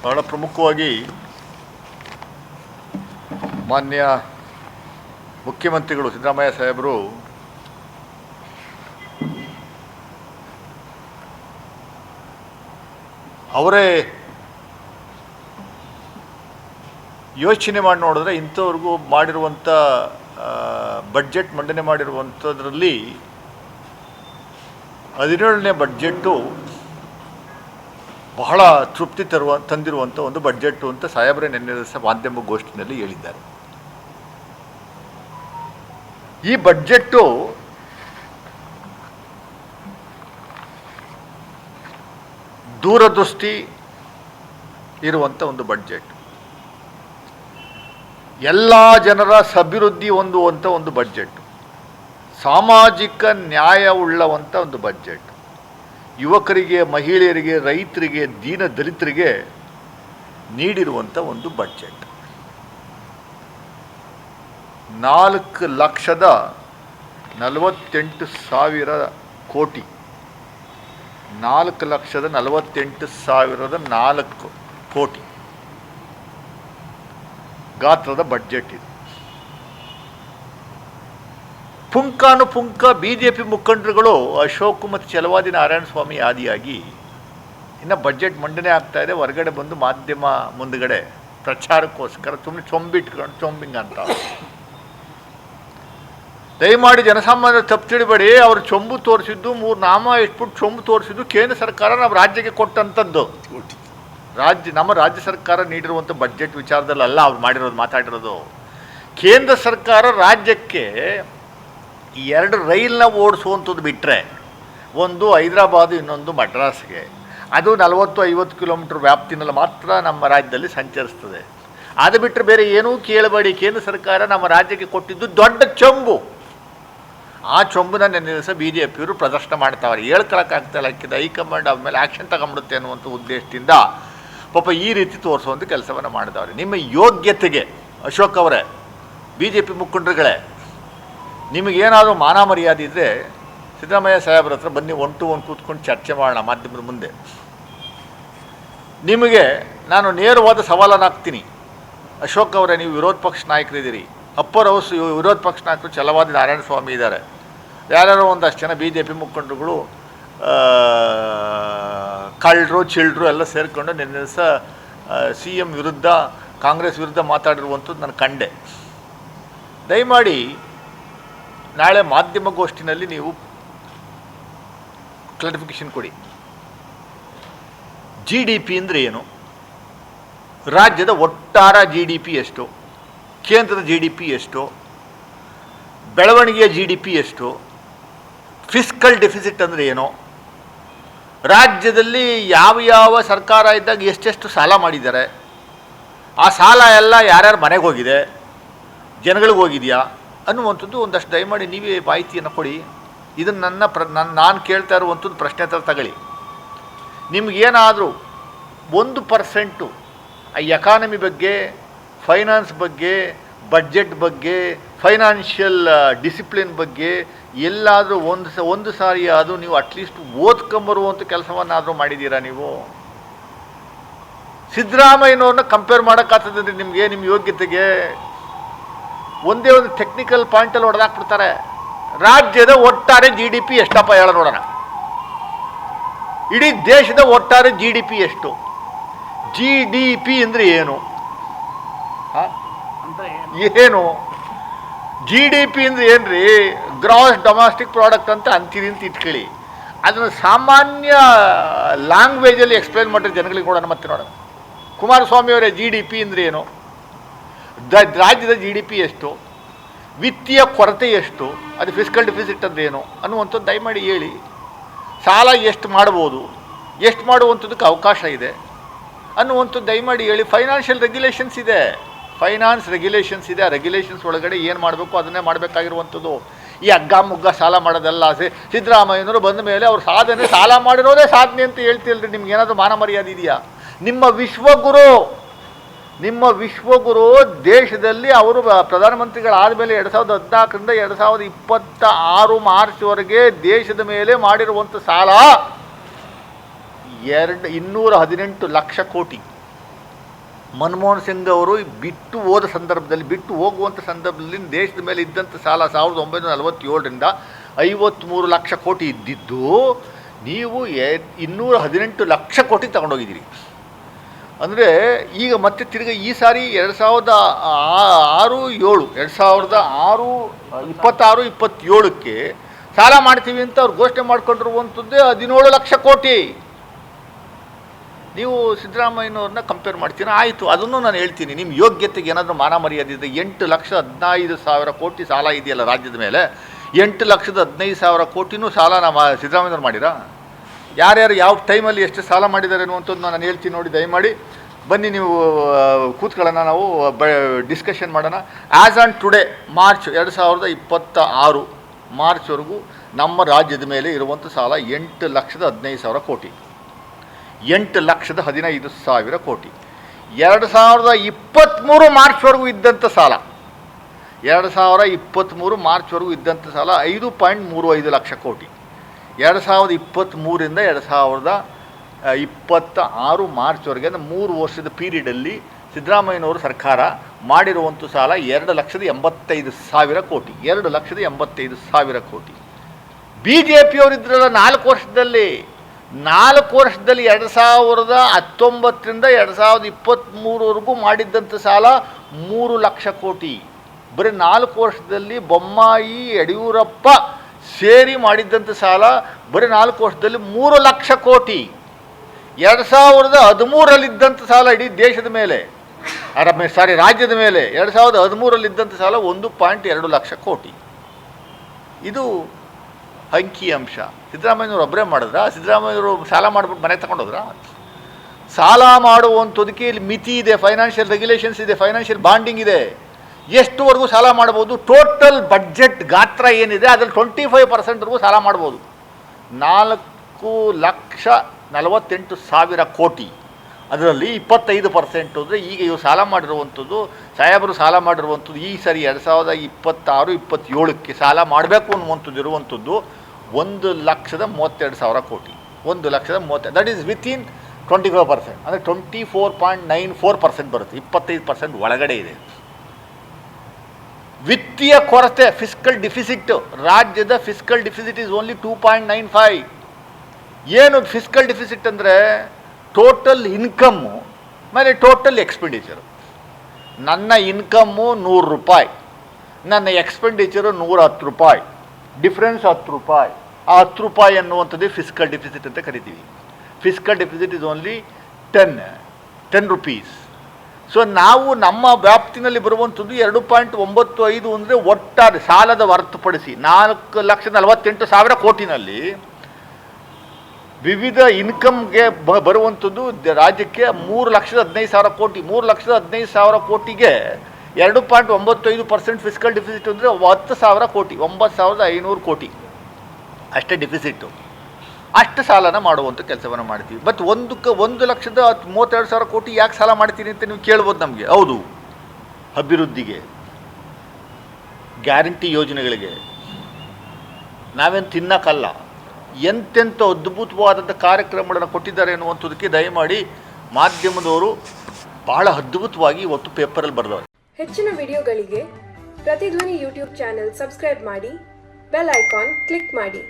ಬಹಳ ಪ್ರಮುಖವಾಗಿ ಮಾನ್ಯ ಮುಖ್ಯಮಂತ್ರಿಗಳು ಸಿದ್ದರಾಮಯ್ಯ ಸಾಹೇಬರು ಅವರೇ ಯೋಚನೆ ಮಾಡಿ ನೋಡಿದ್ರೆ ಇಂಥವ್ರಿಗೂ ಮಾಡಿರುವಂಥ ಬಡ್ಜೆಟ್ ಮಂಡನೆ ಮಾಡಿರುವಂಥದ್ರಲ್ಲಿ 17ನೇ ಬಡ್ಜೆಟ್ಟು ಬಹಳ ತೃಪ್ತಿ ತಂದಿರುವಂಥ ಒಂದು ಬಡ್ಜೆಟ್ಟು ಅಂತ ಸಾಹೇಬರೇ ನಿನ್ನೆ ದಿವಸ ಮಾಧ್ಯಮಗೋಷ್ಠಿಯಲ್ಲಿ ಹೇಳಿದ್ದಾರೆ. ಈ ಬಡ್ಜೆಟ್ಟು ದೂರದೃಷ್ಟಿ ಇರುವಂಥ ಒಂದು ಬಡ್ಜೆಟ್, ಎಲ್ಲ ಜನರ ಅಭಿವೃದ್ಧಿ ಹೊಂದುವಂಥ ಒಂದು ಬಡ್ಜೆಟ್, ಸಾಮಾಜಿಕ ನ್ಯಾಯವುಳ್ಳವಂಥ ಒಂದು ಬಡ್ಜೆಟ್, ಯುವಕರಿಗೆ, ಮಹಿಳೆಯರಿಗೆ, ರೈತರಿಗೆ, ದೀನ ದಲಿತರಿಗೆ ನೀಡಿರುವಂಥ ಒಂದು ಬಡ್ಜೆಟ್. 4,48,000 ಕೋಟಿ, 4,48,004 ಕೋಟಿ ಗಾತ್ರದ ಬಡ್ಜೆಟ್ ಇದು. ಪುಂಖಾನುಪುಂಖ BJP ಮುಖಂಡರುಗಳು ಅಶೋಕ್ ಮತ್ತು ಛಲವಾದಿ ನಾರಾಯಣಸ್ವಾಮಿ ಆದಿಯಾಗಿ ಇನ್ನು ಬಡ್ಜೆಟ್ ಮಂಡನೆ ಆಗ್ತಾ ಇದೆ, ಹೊರಗಡೆ ಬಂದು ಮಾಧ್ಯಮ ಮುಂದುಗಡೆ ಪ್ರಚಾರಕ್ಕೋಸ್ಕರ ಸುಮ್ಮನೆ ಚೊಂಬಿಟ್ಕೊಂಡು ಚೊಂಬಿಂಗ್ ಅಂತ. ದಯಮಾಡಿ ಜನಸಾಮಾನ್ಯರು ತಪ್ಪು ತಿಳಿಬೇಡಿ. ಅವರು ಚೊಂಬು ತೋರಿಸಿದ್ದು 3 ನಾಮ ಇಟ್ಬಿಟ್ಟು ಚೊಂಬು ತೋರಿಸಿದ್ದು ಕೇಂದ್ರ ಸರ್ಕಾರ ನಮ್ಮ ರಾಜ್ಯಕ್ಕೆ ಕೊಟ್ಟಂಥದ್ದು. ನಮ್ಮ ರಾಜ್ಯ ಸರ್ಕಾರ ನೀಡಿರುವಂಥ ಬಡ್ಜೆಟ್ ವಿಚಾರದಲ್ಲಿ ಅಲ್ಲ ಅವ್ರು ಮಾತಾಡಿರೋದು. ಕೇಂದ್ರ ಸರ್ಕಾರ ರಾಜ್ಯಕ್ಕೆ 2 ರೈಲನ್ನ ಓಡಿಸುವಂಥದ್ದು ಬಿಟ್ಟರೆ, ಒಂದು ಹೈದರಾಬಾದು, ಇನ್ನೊಂದು ಮಡ್ರಾಸ್ಗೆ, ಅದು 40-50 ಕಿಲೋಮೀಟ್ರ್ ವ್ಯಾಪ್ತಿನಲ್ಲಿ ಮಾತ್ರ ನಮ್ಮ ರಾಜ್ಯದಲ್ಲಿ ಸಂಚರಿಸ್ತದೆ. ಅದು ಬಿಟ್ಟರೆ ಬೇರೆ ಏನೂ ಕೇಳಬೇಡಿ. ಕೇಂದ್ರ ಸರ್ಕಾರ ನಮ್ಮ ರಾಜ್ಯಕ್ಕೆ ಕೊಟ್ಟಿದ್ದು ದೊಡ್ಡ ಚೊಂಬು. ಆ ಚೊಂಬನ್ನ ನಿನ್ನೆ ದಿವಸ BJPಯವರು ಪ್ರದರ್ಶನ ಮಾಡ್ತಾವ್ರೆ. ಹೇಳ್ಕೊಳಕ್ಕಾಗ್ತಾಯಿಲ್ಲ, ಹಾಕಿದ ಹೈಕಮಾಂಡ್ ಅವ್ರ ಮೇಲೆ ಆ್ಯಕ್ಷನ್ ತಗೊಂಬಿಡುತ್ತೆ ಅನ್ನುವಂಥ ಉದ್ದೇಶದಿಂದ ಪಾಪ ಈ ರೀತಿ ತೋರಿಸುವಂಥ ಕೆಲಸವನ್ನು ಮಾಡಿದವ್ರೆ. ನಿಮ್ಮ ಯೋಗ್ಯತೆಗೆ ಅಶೋಕ್ ಅವರೇ, BJP ಮುಖಂಡರುಗಳೇ, ನಿಮಗೇನಾದರೂ ಮಾನ ಮರ್ಯಾದೆ ಇದ್ದರೆ ಸಿದ್ದರಾಮಯ್ಯ ಸಾಹೇಬ್ರ ಹತ್ರ ಬನ್ನಿ, 1 to 1 ಕೂತ್ಕೊಂಡು ಚರ್ಚೆ ಮಾಡೋಣ ಮಾಧ್ಯಮದ ಮುಂದೆ. ನಿಮಗೆ ನಾನು ನೇರವಾದ ಸವಾಲನ್ನು ಹಾಕ್ತೀನಿ. ಅಶೋಕ್ ಅವರೇ, ನೀವು ವಿರೋಧ ಪಕ್ಷ ನಾಯಕರಿದ್ದೀರಿ. ಅಪ್ಪರ್ ಹೌಸ್ ವಿರೋಧ ಪಕ್ಷ ನಾಯಕರು ಛಲವಾದಿ ನಾರಾಯಣಸ್ವಾಮಿ ಇದ್ದಾರೆ. ಯಾರ್ಯಾರೋ ಒಂದಷ್ಟು ಜನ BJP ಮುಖಂಡರುಗಳು ಕಳ್ಳರು ಚಿಳ್ಳರು ಎಲ್ಲ ಸೇರಿಕೊಂಡು ನಿನ್ನೆ ದಿವಸ CM ವಿರುದ್ಧ, ಕಾಂಗ್ರೆಸ್ ವಿರುದ್ಧ ಮಾತಾಡಿರುವಂಥದ್ದು ನಾನು ಕಂಡೆ. ದಯಮಾಡಿ ನಾಳೆ ಮಾಧ್ಯಮಗೋಷ್ಠಿನಲ್ಲಿ ನೀವು ಕ್ಲಾರಿಫಿಕೇಷನ್ ಕೊಡಿ. GDP ಅಂದರೆ ಏನು, ರಾಜ್ಯದ ಒಟ್ಟಾರೆ GDP ಎಷ್ಟು, ಕೇಂದ್ರದ GDP ಎಷ್ಟು, ಬೆಳವಣಿಗೆಯ GDP ಎಷ್ಟು, ಫಿಸ್ಕಲ್ ಡೆಫಿಸಿಟ್ ಅಂದರೆ ಏನು, ರಾಜ್ಯದಲ್ಲಿ ಯಾವ ಸರ್ಕಾರ ಇದ್ದಾಗ ಎಷ್ಟೆಷ್ಟು ಸಾಲ ಮಾಡಿದ್ದಾರೆ, ಆ ಸಾಲ ಎಲ್ಲ ಯಾರ್ಯಾರ ಮನೆಗೆ ಹೋಗಿದೆ, ಜನಗಳಿಗೆ ಹೋಗಿದೆಯಾ ಅನ್ನುವಂಥದ್ದು ಒಂದಷ್ಟು ದಯಮಾಡಿ ನೀವೇ ಮಾಹಿತಿಯನ್ನು ಕೊಡಿ. ಇದನ್ನು ನಾನು ಕೇಳ್ತಾ ಇರುವಂಥದ್ದು ಪ್ರಶ್ನೆ ಥರ ತಗೊಳ್ಳಿ. ನಿಮಗೇನಾದರೂ 1% ಆ ಎಕಾನಮಿ ಬಗ್ಗೆ, ಫೈನಾನ್ಸ್ ಬಗ್ಗೆ, ಬಡ್ಜೆಟ್ ಬಗ್ಗೆ, ಫೈನಾನ್ಷಿಯಲ್ ಡಿಸಿಪ್ಲಿನ್ ಬಗ್ಗೆ ಎಲ್ಲಾದರೂ ಒಂದು ಸಾರಿ ಅದು ನೀವು ಅಟ್ಲೀಸ್ಟ್ ಓದ್ಕೊಂಬರುವಂಥ ಕೆಲಸವನ್ನಾದರೂ ಮಾಡಿದ್ದೀರಾ ನೀವು? ಸಿದ್ದರಾಮಯ್ಯನವ್ರನ್ನ ಕಂಪೇರ್ ಮಾಡೋಕ್ಕಾಗ್ತದೆ ನಿಮಗೆ, ನಿಮ್ಮ ಯೋಗ್ಯತೆಗೆ? ಒಂದೇ ಒಂದು ಟೆಕ್ನಿಕಲ್ ಪಾಯಿಂಟಲ್ಲಿ ಹೊಡೆದಾಕ್ಬಿಡ್ತಾರೆ. ರಾಜ್ಯದ ಒಟ್ಟಾರೆ GDP ಎಷ್ಟಪ್ಪ ಹೇಳ ನೋಡೋಣ. ಇಡೀ ದೇಶದ ಒಟ್ಟಾರೆ GDP ಎಷ್ಟು? GDP ಅಂದರೆ ಏನು? ಏನು GDP ಅಂದರೆ ಏನ್ರಿ? ಗ್ರಾಸ್ ಡೊಮೆಸ್ಟಿಕ್ ಪ್ರಾಡಕ್ಟ್ ಅಂತ ಅಂತೀರಿ ಅಂತ ಇಟ್ಕೊಳ್ಳಿ. ಅದನ್ನು ಸಾಮಾನ್ಯ ಲ್ಯಾಂಗ್ವೇಜಲ್ಲಿ ಎಕ್ಸ್ಪ್ಲೇನ್ ಮಾಡಿದ್ರೆ ಜನಗಳಿಗೆ ನೋಡೋಣ. ಮತ್ತೆ ನೋಡೋಣ, ಕುಮಾರಸ್ವಾಮಿ ಅವರೇ, GDP ಅಂದರೆ ಏನು? ರಾಜ್ಯದ GDP ಎಷ್ಟು? ವಿತ್ತೀಯ ಕೊರತೆ ಎಷ್ಟು? ಅದು ಫಿಸ್ಕಲ್ ಡೆಫಿಸಿಟ್ ಅಂದರೆ ಏನು ಅನ್ನುವಂಥದ್ದು ದಯಮಾಡಿ ಹೇಳಿ. ಸಾಲ ಎಷ್ಟು ಮಾಡ್ಬೋದು, ಎಷ್ಟು ಮಾಡುವಂಥದ್ದಕ್ಕೆ ಅವಕಾಶ ಇದೆ ಅನ್ನುವಂಥದ್ದು ದಯಮಾಡಿ ಹೇಳಿ. ಫೈನಾನ್ಷಿಯಲ್ ರೆಗ್ಯುಲೇಷನ್ಸ್ ಇದೆ, ಫೈನಾನ್ಸ್ ರೆಗ್ಯುಲೇಷನ್ಸ್ ಇದೆ. ಆ ರೆಗ್ಯುಲೇಷನ್ಸ್ ಒಳಗಡೆ ಏನು ಮಾಡಬೇಕು ಅದನ್ನೇ ಮಾಡಬೇಕಾಗಿರುವಂಥದ್ದು. ಈ ಹಗ್ಗ ಮುಗ್ಗ ಸಾಲ ಮಾಡೋದಲ್ಲ. ಸಿದ್ದರಾಮಯ್ಯನವರು ಬಂದ ಮೇಲೆ ಅವ್ರು ಸಾಲ ಮಾಡಿರೋದೇ ಸಾಧನೆ ಅಂತ ಹೇಳ್ತಿಲ್ರಿ. ನಿಮ್ಗೆ ಏನಾದರೂ ಮಾನ ಮರ್ಯಾದೆ ಇದೆಯಾ? ನಿಮ್ಮ ವಿಶ್ವಗುರು ದೇಶದಲ್ಲಿ ಅವರು ಪ್ರಧಾನಮಂತ್ರಿಗಳಾದ ಮೇಲೆ 2014ರಿಂದ 2026 ಮಾರ್ಚ್ವರೆಗೆ ದೇಶದ ಮೇಲೆ ಮಾಡಿರುವಂಥ ಸಾಲ 218 ಲಕ್ಷ ಕೋಟಿ. ಮನಮೋಹನ್ ಸಿಂಗ್ ಅವರು ಬಿಟ್ಟು ಹೋಗುವಂಥ ಸಂದರ್ಭದಲ್ಲಿ ದೇಶದ ಮೇಲೆ ಇದ್ದಂಥ ಸಾಲ 1947ರಿಂದ 53 ಲಕ್ಷ ಕೋಟಿ ಇದ್ದಿದ್ದು ನೀವು 218 ಲಕ್ಷ ಕೋಟಿ ತಗೊಂಡೋಗಿದ್ದೀರಿ. ಅಂದರೆ ಈಗ ಮತ್ತೆ ತಿರುಗಿ ಈ ಸಾರಿ 2026-27ಕ್ಕೆ ಸಾಲ ಮಾಡ್ತೀವಿ ಅಂತ ಅವ್ರು ಘೋಷಣೆ ಮಾಡ್ಕೊಂಡಿರುವಂಥದ್ದೇ 17 ಲಕ್ಷ ಕೋಟಿ. ನೀವು ಸಿದ್ದರಾಮಯ್ಯನವ್ರನ್ನ ಕಂಪೇರ್ ಮಾಡ್ತೀರಾ, ಆಯಿತು, ಅದನ್ನು ನಾನು ಹೇಳ್ತೀನಿ. ನಿಮ್ಮ ಯೋಗ್ಯತೆಗೆ ಏನಾದರೂ ಮಾನ ಮರ್ಯಾದೆ ಇದೆ. 8,15,000 ಕೋಟಿ ಸಾಲ ಇದೆಯಲ್ಲ ರಾಜ್ಯದ ಮೇಲೆ, 8,15,000 ಕೋಟಿನೂ ಸಾಲ ನಮ್ಮ ಸಿದ್ದರಾಮಯ್ಯನವ್ರು ಮಾಡಿರಾ? ಯಾರ್ಯಾರು ಯಾವ ಟೈಮಲ್ಲಿ ಎಷ್ಟು ಸಾಲ ಮಾಡಿದ್ದಾರೆ ಅನ್ನುವಂಥದ್ದು ನಾನು ಹೇಳ್ತೀನಿ ನೋಡಿ. ದಯಮಾಡಿ ಬನ್ನಿ, ನೀವು ಕೂತ್ಕೊಳ್ಳೋಣ, ನಾವು ಡಿಸ್ಕಷನ್ ಮಾಡೋಣ. ಆ್ಯಸ್ ಆನ್ ಟುಡೇ ಮಾರ್ಚ್ 2026 ಮಾರ್ಚ್ವರೆಗೂ ನಮ್ಮ ರಾಜ್ಯದ ಮೇಲೆ ಇರುವಂಥ ಸಾಲ 8,15,000 ಕೋಟಿ. 8,15,000 ಕೋಟಿ. 2023 ಮಾರ್ಚ್ವರೆಗೂ ಇದ್ದಂಥ ಸಾಲ 5.35 ಲಕ್ಷ ಕೋಟಿ. 2023ರಿಂದ 2026 ಮಾರ್ಚ್ವರೆಗೆ 3 ವರ್ಷದ ಪೀರಿಯಡಲ್ಲಿ ಸಿದ್ದರಾಮಯ್ಯನವರು ಸರ್ಕಾರ ಮಾಡಿರುವಂಥ ಸಾಲ 2,85,000 ಕೋಟಿ. 2,85,000 ಕೋಟಿ. ಬಿ ಜೆ ಪಿಯವರಿದ್ರಲ್ಲ 4 ವರ್ಷದಲ್ಲಿ 2019ರಿಂದ 2023ವರೆಗೂ ಮಾಡಿದ್ದಂಥ ಸಾಲ 3 ಲಕ್ಷ ಕೋಟಿ. ಬರೀ 4 ವರ್ಷದಲ್ಲಿ ಬೊಮ್ಮಾಯಿ, ಯಡಿಯೂರಪ್ಪ ಸೇರಿ ಮಾಡಿದ್ದಂಥ ಸಾಲ ಬರೀ 4 ವರ್ಷದಲ್ಲಿ 3 ಲಕ್ಷ ಕೋಟಿ. 2013ರಲ್ಲಿದ್ದಂಥ ಸಾಲ ಇಡೀ ದೇಶದ ಮೇಲೆ ರಾಜ್ಯದ ಮೇಲೆ 2013ರಲ್ಲಿದ್ದಂಥ ಸಾಲ 1.2 ಲಕ್ಷ ಕೋಟಿ. ಇದು ಅಂಕಿಅಂಶ. ಸಿದ್ದರಾಮಯ್ಯನವರು ಒಬ್ಬರೇ ಮಾಡಿದ್ರಾ? ಸಿದ್ದರಾಮಯ್ಯವರು ಸಾಲ ಮಾಡಿಬಿಟ್ಟು ಮನೆ ತಗೊಂಡೋದ್ರ? ಸಾಲ ಮಾಡುವಂಥದಕ್ಕೆ ಇಲ್ಲಿ ಮಿತಿ ಇದೆ, ಫೈನಾನ್ಷಿಯಲ್ ರೆಗ್ಯುಲೇಷನ್ಸ್ ಇದೆ, ಫೈನಾನ್ಷಿಯಲ್ ಬಾಂಡಿಂಗ್ ಇದೆ. ಎಷ್ಟುವರೆಗೂ ಸಾಲ ಮಾಡ್ಬೋದು? ಟೋಟಲ್ ಬಡ್ಜೆಟ್ ಗಾತ್ರ ಏನಿದೆ ಅದರಲ್ಲಿ 25%ವರೆಗೂ ಸಾಲ ಮಾಡ್ಬೋದು. 4,48,000 ಕೋಟಿ. ಅದರಲ್ಲಿ 25% ಅಂದರೆ ಈಗ ಇವರು ಸಾಲ ಮಾಡಿರುವಂಥದ್ದು, ಸಾಹೇಬರು ಸಾಲ ಮಾಡಿರುವಂಥದ್ದು ಈ ಸರಿ 2026-27ಕ್ಕೆ ಸಾಲ ಮಾಡಬೇಕು ಅನ್ನುವಂಥದ್ದು ಇರುವಂಥದ್ದು 1,32,000 ಕೋಟಿ. 1,30,000, ದಟ್ ಈಸ್ ವಿತಿನ್ 25%, ಅಂದರೆ 24.94% ಬರುತ್ತೆ. 25% ಒಳಗಡೆ ಇದೆ. ವಿತ್ತೀಯ ಕೊರತೆ, ಫಿಸ್ಕಲ್ ಡಿಫಿಸಿಟ್, ರಾಜ್ಯದ ಫಿಸ್ಕಲ್ ಡಿಫಿಸಿಟ್ ಈಸ್ ಓನ್ಲಿ 2.95. ಏನು ಫಿಸ್ಕಲ್ ಡಿಫಿಸಿಟ್ ಅಂದರೆ ಟೋಟಲ್ ಇನ್ಕಮ್ಮು ಮೇಲೆ ಟೋಟಲ್ ಎಕ್ಸ್ಪೆಂಡಿಚರು. ನನ್ನ ಇನ್ಕಮ್ಮು 100 ರೂಪಾಯಿ, ನನ್ನ ಎಕ್ಸ್ಪೆಂಡಿಚರು 110 ರೂಪಾಯಿ, ಡಿಫ್ರೆನ್ಸ್ 10 ರೂಪಾಯಿ. ಆ 10 ರೂಪಾಯಿ ಅನ್ನುವಂಥದ್ದೇ ಫಿಸ್ಕಲ್ ಡಿಫಿಸಿಟ್ ಅಂತ ಕರಿತೀವಿ. Fiscal deficit is only 10 rupees. So ನಾವು ನಮ್ಮ ವ್ಯಾಪ್ತಿನಲ್ಲಿ ಬರುವಂಥದ್ದು 2.95 ಅಂದರೆ ಒಟ್ಟಾರೆ ಸಾಲದ ಹೊರತುಪಡಿಸಿ 4,48,000 ಕೋಟಿನಲ್ಲಿ ವಿವಿಧ ಇನ್ಕಮ್ಗೆ ಬರುವಂಥದ್ದು ರಾಜ್ಯಕ್ಕೆ 3,15,000 ಕೋಟಿ. 3,15,000 ಕೋಟಿಗೆ 2.95% ಫಿಸ್ಕಲ್ ಡಿಫಿಸಿಟ್ ಅಂದರೆ 10,000 ಕೋಟಿ, 9,500 ಕೋಟಿ ಅಷ್ಟೇ ಡಿಫಿಸಿಟ್ಟು. ಅಷ್ಟು ಸಾಲನ ಮಾಡುವಂಥ ಕೆಲಸವನ್ನು ಮಾಡ್ತೀವಿ. ಬಟ್ 1,32,000 ಕೋಟಿ ಯಾಕೆ ಸಾಲ ಮಾಡ್ತೀನಿ ಅಂತ ನೀವು ಕೇಳ್ಬೋದು ನಮಗೆ. ಹೌದು, ಅಭಿವೃದ್ಧಿಗೆ, ಗ್ಯಾರಂಟಿ ಯೋಜನೆಗಳಿಗೆ, ನಾವೇನು ತಿನ್ನಕ್ಕಲ್ಲ, ಎಂತೆಂಥ ಅದ್ಭುತವಾದಂಥ ಕಾರ್ಯಕ್ರಮಗಳನ್ನು ಕೊಟ್ಟಿದ್ದಾರೆ ಅನ್ನುವಂಥದ್ದಕ್ಕೆ ದಯಮಾಡಿ ಮಾಧ್ಯಮದವರು ಬಹಳ ಅದ್ಭುತವಾಗಿ ಇವತ್ತು ಪೇಪರಲ್ಲಿ ಬರೆದವರು. ಹೆಚ್ಚಿನ ವಿಡಿಯೋಗಳಿಗೆ ಪ್ರತಿಧ್ವನಿ ಯೂಟ್ಯೂಬ್ ಚಾನೆಲ್ ಸಬ್ಸ್ಕ್ರೈಬ್ ಮಾಡಿ, ಬೆಲ್ ಐಕಾನ್ ಕ್ಲಿಕ್ ಮಾಡಿ.